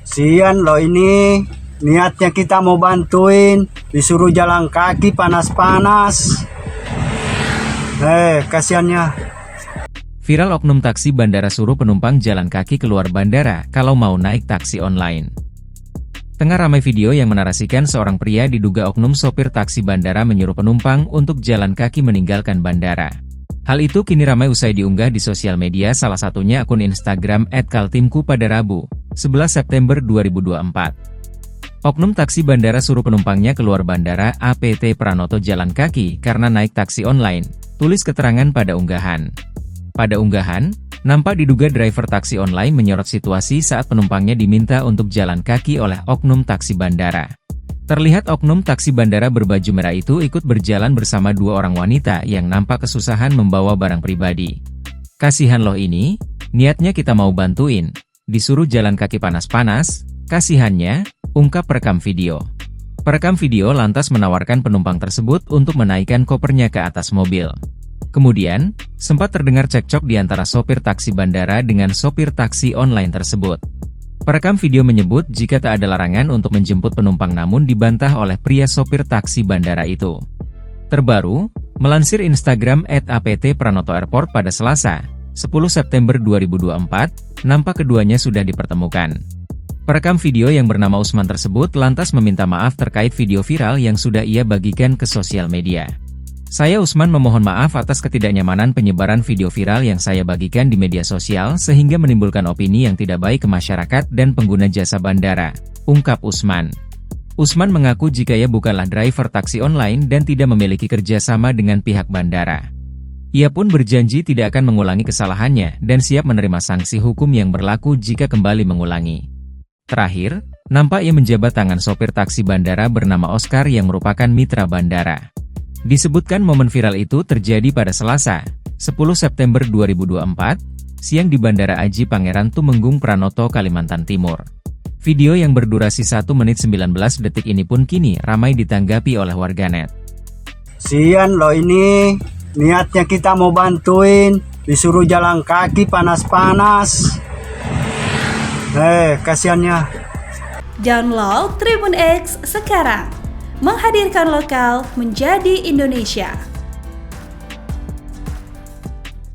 Sian loh ini, niatnya kita mau bantuin, disuruh jalan kaki panas-panas. Kasiannya. Viral oknum taksi bandara suruh penumpang jalan kaki keluar bandara kalau mau naik taksi online. Tengah ramai video yang menarasikan seorang pria diduga oknum sopir taksi bandara menyuruh penumpang untuk jalan kaki meninggalkan bandara. Hal itu kini ramai usai diunggah di sosial media, salah satunya akun Instagram @kaltimku pada Rabu, 11 September 2024. Oknum taksi bandara suruh penumpangnya keluar bandara APT Pranoto jalan kaki karena naik taksi online, tulis keterangan pada unggahan. Pada unggahan, nampak diduga driver taksi online menyorot situasi saat penumpangnya diminta untuk jalan kaki oleh oknum taksi bandara. Terlihat oknum taksi bandara berbaju merah itu ikut berjalan bersama dua orang wanita yang nampak kesusahan membawa barang pribadi. Kasihan loh ini, niatnya kita mau bantuin, disuruh jalan kaki panas-panas, kasihannya, ungkap perekam video. Perekam video lantas menawarkan penumpang tersebut untuk menaikkan kopernya ke atas mobil. Kemudian, sempat terdengar cekcok di antara sopir taksi bandara dengan sopir taksi online tersebut. Perekam video menyebut jika tak ada larangan untuk menjemput penumpang namun dibantah oleh pria sopir taksi bandara itu. Terbaru, melansir Instagram @apt Pranoto Airport pada Selasa, 10 September 2024, nampak keduanya sudah dipertemukan. Perekam video yang bernama Usman tersebut lantas meminta maaf terkait video viral yang sudah ia bagikan ke sosial media. Saya Usman memohon maaf atas ketidaknyamanan penyebaran video viral yang saya bagikan di media sosial sehingga menimbulkan opini yang tidak baik ke masyarakat dan pengguna jasa bandara, ungkap Usman. Usman mengaku jika ia bukanlah driver taksi online dan tidak memiliki kerjasama dengan pihak bandara. Ia pun berjanji tidak akan mengulangi kesalahannya dan siap menerima sanksi hukum yang berlaku jika kembali mengulangi. Terakhir, nampak ia menjabat tangan sopir taksi bandara bernama Oscar yang merupakan mitra bandara. Disebutkan momen viral itu terjadi pada Selasa, 10 September 2024, siang di Bandara Aji Pangeran Tumenggung Pranoto, Kalimantan Timur. Video yang berdurasi 1 menit 19 detik ini pun kini ramai ditanggapi oleh warganet. Sian loh ini, niatnya kita mau bantuin, disuruh jalan kaki panas-panas. Kasiannya. Download Tribun X sekarang. Menghadirkan lokal menjadi Indonesia.